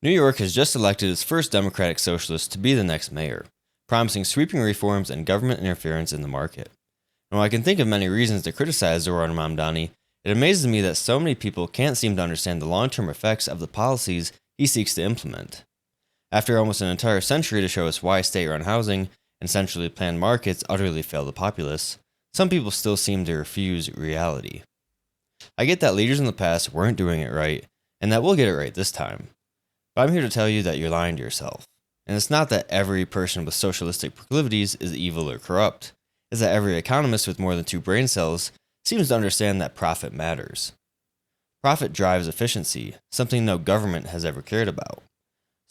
New York has just elected its first Democratic Socialist to be the next mayor, promising sweeping reforms and government interference in the market. And while I can think of many reasons to criticize Zohran Mamdani, it amazes me that so many people can't seem to understand the long-term effects of the policies he seeks to implement. After almost an entire century to show us why state-run housing and centrally planned markets utterly fail the populace, some people still seem to refuse reality. I get that leaders in the past weren't doing it right, and that we'll get it right this time. But I'm here to tell you that you're lying to yourself. And it's not that every person with socialistic proclivities is evil or corrupt. It's that every economist with more than 2 brain cells seems to understand that profit matters. Profit drives efficiency, something no government has ever cared about.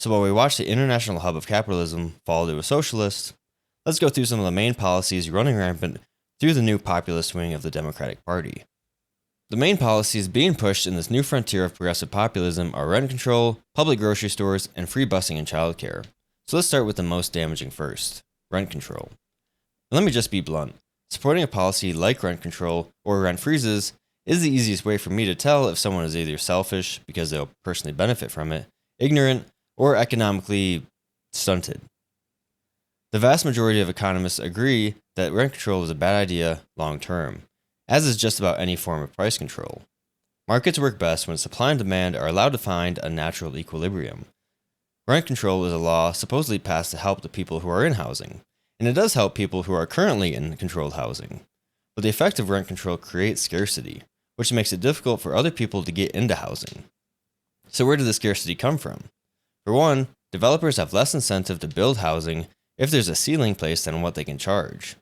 So while we watch the international hub of capitalism fall to a socialist, let's go through some of the main policies running rampant through the new populist wing of the Democratic Party. The main policies being pushed in this new frontier of progressive populism are rent control, public grocery stores, and free busing and childcare. So let's start with the most damaging first, rent control. And let me just be blunt. Supporting a policy like rent control or rent freezes is the easiest way for me to tell if someone is either selfish because they'll personally benefit from it, ignorant, or economically stunted. The vast majority of economists agree that rent control is a bad idea long term, as is just about any form of price control. Markets work best when supply and demand are allowed to find a natural equilibrium. Rent control is a law supposedly passed to help the people who are in housing, and it does help people who are currently in controlled housing. But the effect of rent control creates scarcity, which makes it difficult for other people to get into housing. So where did the scarcity come from? For one, developers have less incentive to build housing if there's a ceiling placed on what they can charge.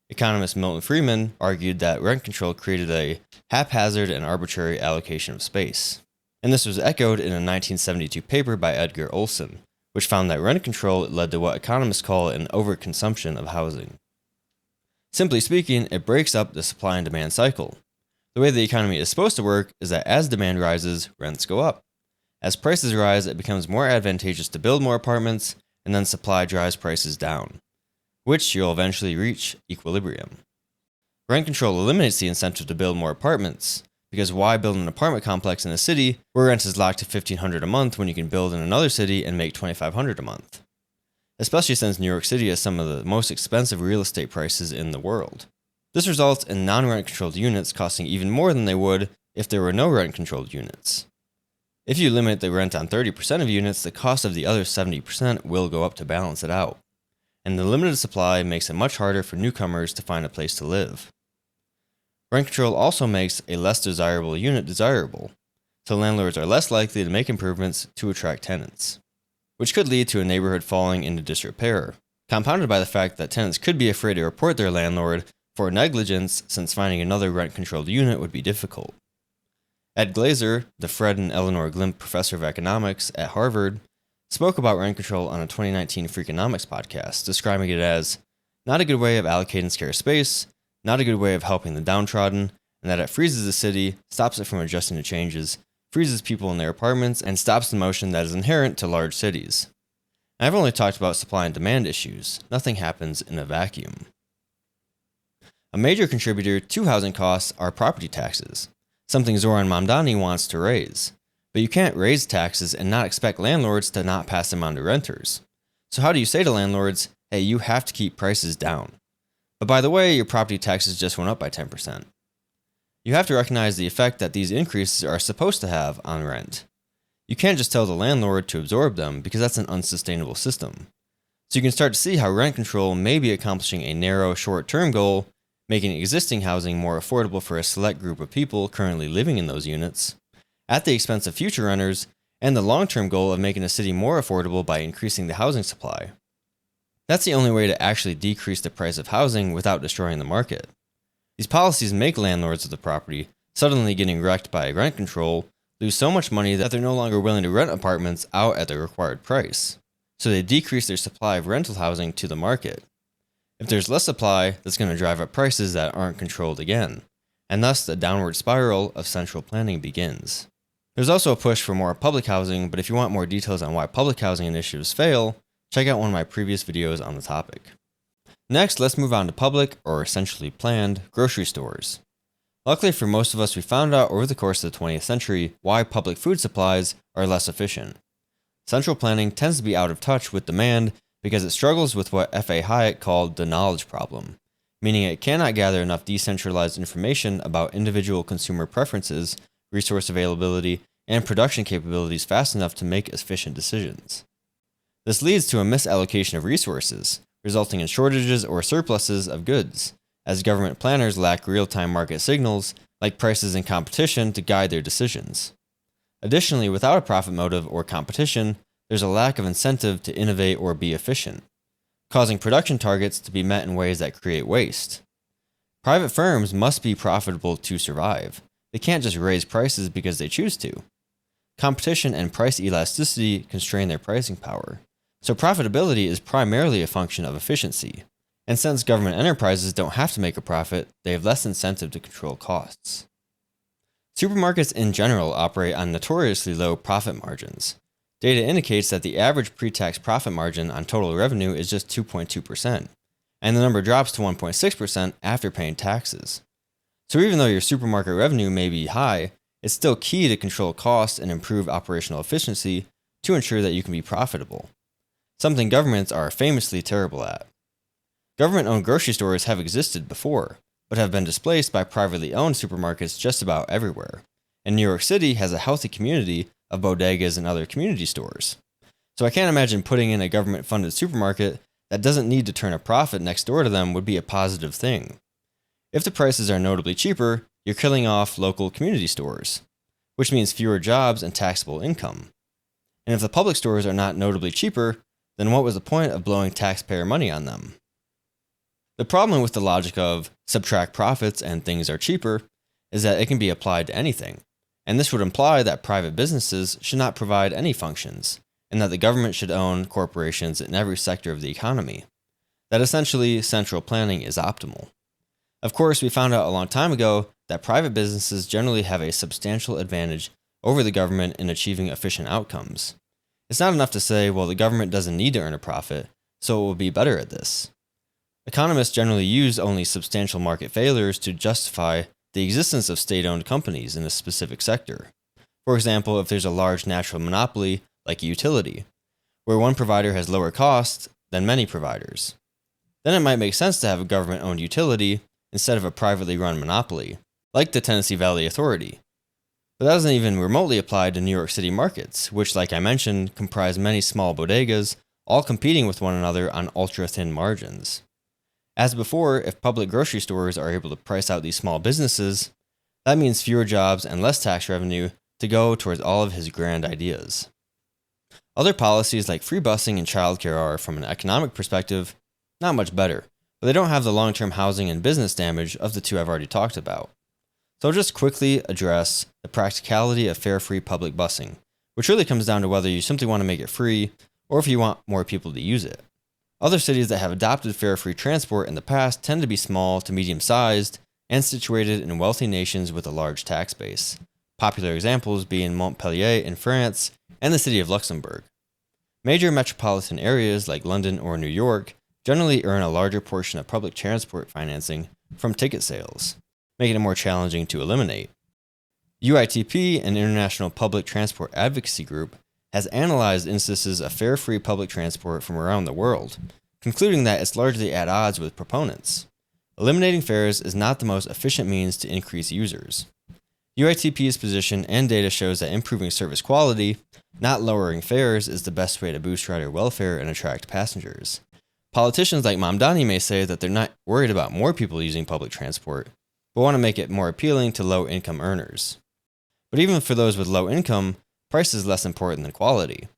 Economist Milton Friedman argued that rent control created a haphazard and arbitrary allocation of space. And this was echoed in a 1972 paper by Edgar Olson, which found that rent control led to what economists call an overconsumption of housing. Simply speaking, it breaks up the supply and demand cycle. The way the economy is supposed to work is that as demand rises, rents go up. As prices rise, it becomes more advantageous to build more apartments, and then supply drives prices down, which you'll eventually reach equilibrium. Rent control eliminates the incentive to build more apartments, because why build an apartment complex in a city where rent is locked to $1,500 a month when you can build in another city and make $2,500 a month? Especially since New York City has some of the most expensive real estate prices in the world. This results in non-rent controlled units costing even more than they would if there were no rent controlled units. If you limit the rent on 30% of units, the cost of the other 70% will go up to balance it out. And the limited supply makes it much harder for newcomers to find a place to live. Rent control also makes a less desirable unit desirable, so landlords are less likely to make improvements to attract tenants, which could lead to a neighborhood falling into disrepair, compounded by the fact that tenants could be afraid to report their landlord for negligence since finding another rent-controlled unit would be difficult. Ed Glazer, the Fred and Eleanor Glimp Professor of Economics at Harvard, spoke about rent control on a 2019 Freakonomics podcast, describing it as not a good way of allocating scarce space, not a good way of helping the downtrodden, and that it freezes the city, stops it from adjusting to changes, freezes people in their apartments, and stops the motion that is inherent to large cities. I've only talked about supply and demand issues. Nothing happens in a vacuum. A major contributor to housing costs are property taxes, something Zohran Mamdani wants to raise. But you can't raise taxes and not expect landlords to not pass them on to renters. So how do you say to landlords, hey, you have to keep prices down? But by the way, your property taxes just went up by 10%. You have to recognize the effect that these increases are supposed to have on rent. You can't just tell the landlord to absorb them because that's an unsustainable system. So you can start to see how rent control may be accomplishing a narrow, short-term goal, making existing housing more affordable for a select group of people currently living in those units, at the expense of future renters, and the long-term goal of making a city more affordable by increasing the housing supply. That's the only way to actually decrease the price of housing without destroying the market. These policies make landlords of the property, suddenly getting wrecked by rent control, lose so much money that they're no longer willing to rent apartments out at the required price. So they decrease their supply of rental housing to the market. If there's less supply, that's going to drive up prices that aren't controlled again, and thus the downward spiral of central planning begins. There's also a push for more public housing, but if you want more details on why public housing initiatives fail, check out one of my previous videos on the topic. Next, let's move on to public, or essentially planned, grocery stores. Luckily for most of us, we found out over the course of the 20th century why public food supplies are less efficient. central planning tends to be out of touch with demand because it struggles with what F.A. Hayek called the knowledge problem, meaning it cannot gather enough decentralized information about individual consumer preferences, resource availability, and production capabilities fast enough to make efficient decisions. This leads to a misallocation of resources, resulting in shortages or surpluses of goods, as government planners lack real-time market signals like prices and competition to guide their decisions. Additionally, without a profit motive or competition, there's a lack of incentive to innovate or be efficient, causing production targets to be met in ways that create waste. Private firms must be profitable to survive. They can't just raise prices because they choose to. Competition and price elasticity constrain their pricing power, so profitability is primarily a function of efficiency. And since government enterprises don't have to make a profit, they have less incentive to control costs. Supermarkets in general operate on notoriously low profit margins. Data indicates that the average pre-tax profit margin on total revenue is just 2.2%, and the number drops to 1.6% after paying taxes. So even though your supermarket revenue may be high, it's still key to control costs and improve operational efficiency to ensure that you can be profitable, something governments are famously terrible at. Government-owned grocery stores have existed before, but have been displaced by privately owned supermarkets just about everywhere, and New York City has a healthy community of bodegas and other community stores. So I can't imagine putting in a government-funded supermarket that doesn't need to turn a profit next door to them would be a positive thing. If the prices are notably cheaper, you're killing off local community stores, which means fewer jobs and taxable income. And if the public stores are not notably cheaper, then what was the point of blowing taxpayer money on them? The problem with the logic of subtract profits and things are cheaper is that it can be applied to anything, and this would imply that private businesses should not provide any functions, and that the government should own corporations in every sector of the economy. That essentially central planning is optimal. Of course, we found out a long time ago that private businesses generally have a substantial advantage over the government in achieving efficient outcomes. It's not enough to say, well, the government doesn't need to earn a profit, so it will be better at this. Economists generally use only substantial market failures to justify the existence of state-owned companies in a specific sector. For example, if there's a large natural monopoly, like a utility, where one provider has lower costs than many providers, then it might make sense to have a government-owned utility instead of a privately run monopoly, like the Tennessee Valley Authority. But that doesn't even remotely apply to New York City markets, which, like I mentioned, comprise many small bodegas, all competing with one another on ultra-thin margins. As before, if public grocery stores are able to price out these small businesses, that means fewer jobs and less tax revenue to go towards all of his grand ideas. Other policies like free busing and childcare are, from an economic perspective, not much better, but they don't have the long-term housing and business damage of the two I've already talked about. So I'll just quickly address the practicality of fare-free public busing, which really comes down to whether you simply want to make it free or if you want more people to use it. Other cities that have adopted fare-free transport in the past tend to be small to medium-sized and situated in wealthy nations with a large tax base, popular examples being Montpellier in France and the city of Luxembourg. Major metropolitan areas like London or New York generally earn a larger portion of public transport financing from ticket sales, making it more challenging to eliminate. UITP, an international public transport advocacy group, has analyzed instances of fare-free public transport from around the world, concluding that it's largely at odds with proponents. Eliminating fares is not the most efficient means to increase users. UITP's position and data shows that improving service quality, not lowering fares, is the best way to boost rider welfare and attract passengers. Politicians like Mamdani may say that they're not worried about more people using public transport, but want to make it more appealing to low-income earners. But even for those with low income, price is less important than quality.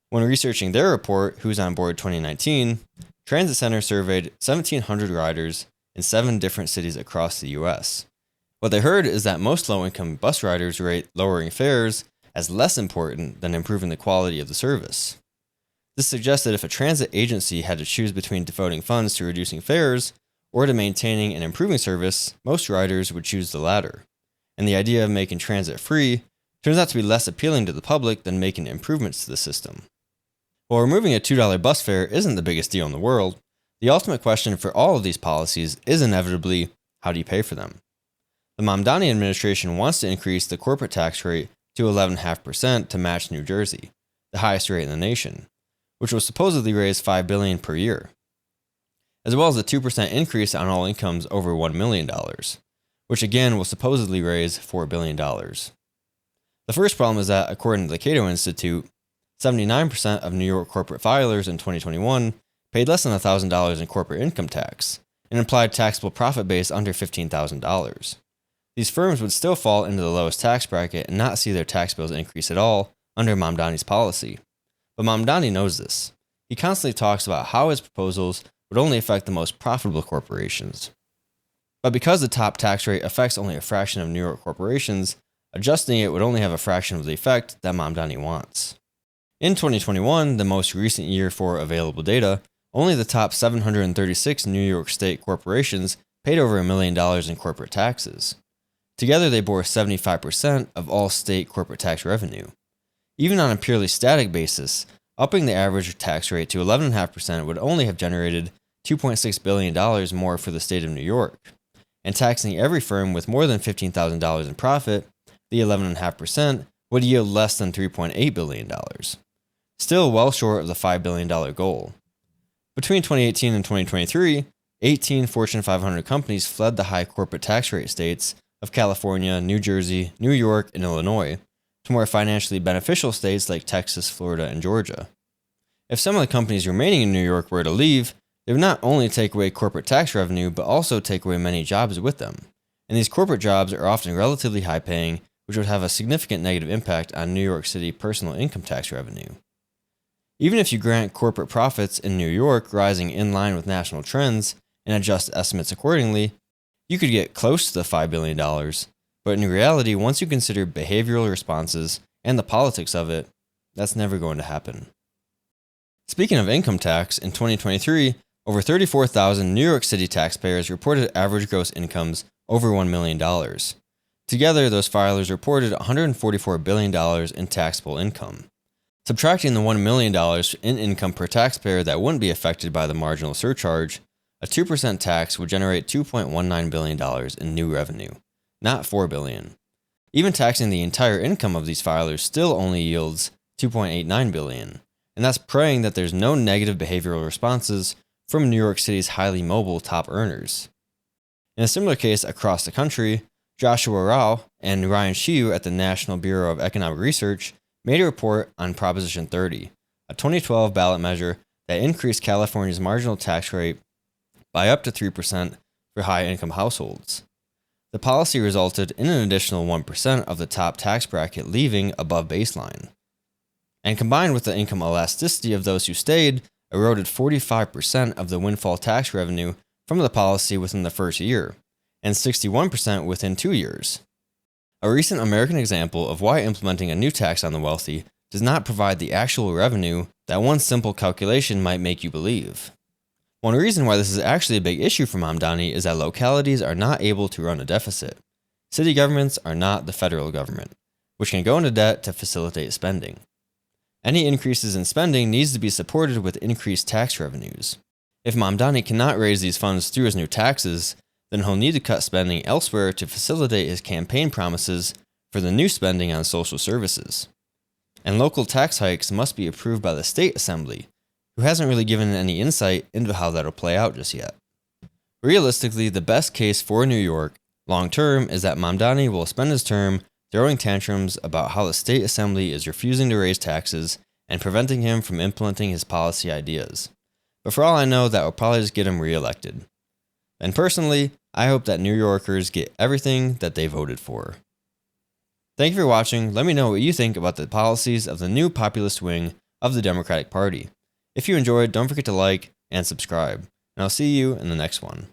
When researching their report, Who's on Board 2019, Transit Center surveyed 1,700 riders in 7 different cities across the U.S. What they heard is that most low-income bus riders rate lowering fares as less important than improving the quality of the service. This suggests that if a transit agency had to choose between devoting funds to reducing fares or to maintaining and improving service, most riders would choose the latter. And the idea of making transit free turns out to be less appealing to the public than making improvements to the system. While removing a $2 bus fare isn't the biggest deal in the world, the ultimate question for all of these policies is inevitably, how do you pay for them? The Mamdani administration wants to increase the corporate tax rate to 11.5% to match New Jersey, the highest rate in the nation, which will supposedly raise $5 billion per year, as well as a 2% increase on all incomes over $1 million, which again will supposedly raise $4 billion. The first problem is that, according to the Cato Institute, 79% of New York corporate filers in 2021 paid less than $1,000 in corporate income tax, an implied taxable profit base under $15,000. These firms would still fall into the lowest tax bracket and not see their tax bills increase at all under Mamdani's policy. But Mamdani knows this. He constantly talks about how his proposals would only affect the most profitable corporations. But because the top tax rate affects only a fraction of New York corporations, adjusting it would only have a fraction of the effect that Mamdani wants. In 2021, the most recent year for available data, only the top 736 New York State corporations paid over $1 million in corporate taxes. Together, they bore 75% of all state corporate tax revenue. Even on a purely static basis, upping the average tax rate to 11.5% would only have generated $2.6 billion more for the state of New York. And taxing every firm with more than $15,000 in profit, the 11.5%, would yield less than $3.8 billion. Still well short of the $5 billion goal. Between 2018 and 2023, 18 Fortune 500 companies fled the high corporate tax rate states of California, New Jersey, New York, and Illinois to more financially beneficial states like Texas, Florida, and Georgia. If some of the companies remaining in New York were to leave, they would not only take away corporate tax revenue, but also take away many jobs with them. And these corporate jobs are often relatively high paying, which would have a significant negative impact on New York City personal income tax revenue. Even if you grant corporate profits in New York rising in line with national trends and adjust estimates accordingly, you could get close to the $5 billion, but in reality, once you consider behavioral responses and the politics of it, that's never going to happen. Speaking of income tax, in 2023, over 34,000 New York City taxpayers reported average gross incomes over $1 million. Together, those filers reported $144 billion in taxable income. Subtracting the $1 million in income per taxpayer that wouldn't be affected by the marginal surcharge, a 2% tax would generate $2.19 billion in new revenue, not $4 billion. Even taxing the entire income of these filers still only yields $2.89 billion, and that's praying that there's no negative behavioral responses from New York City's highly mobile top earners. In a similar case across the country, Joshua Rao and Ryan Shiu at the National Bureau of Economic Research made a report on Proposition 30, a 2012 ballot measure that increased California's marginal tax rate by up to 3% for high-income households. The policy resulted in an additional 1% of the top tax bracket leaving above baseline. And combined with the income elasticity of those who stayed, eroded 45% of the windfall tax revenue from the policy within the first year, and 61% within 2 years. A recent American example of why implementing a new tax on the wealthy does not provide the actual revenue that one simple calculation might make you believe. One reason why this is actually a big issue for Mamdani is that localities are not able to run a deficit. City governments are not the federal government, which can go into debt to facilitate spending. Any increases in spending needs to be supported with increased tax revenues. If Mamdani cannot raise these funds through his new taxes, then he'll need to cut spending elsewhere to facilitate his campaign promises for the new spending on social services. And local tax hikes must be approved by the state assembly, who hasn't really given any insight into how that'll play out just yet. Realistically, the best case for New York, long term, is that Mamdani will spend his term throwing tantrums about how the state assembly is refusing to raise taxes and preventing him from implementing his policy ideas. But for all I know, that will probably just get him reelected. And personally, I hope that New Yorkers get everything that they voted for. Thank you for watching. Let me know what you think about the policies of the new populist wing of the Democratic Party. If you enjoyed, don't forget to like and subscribe, and I'll see you in the next one.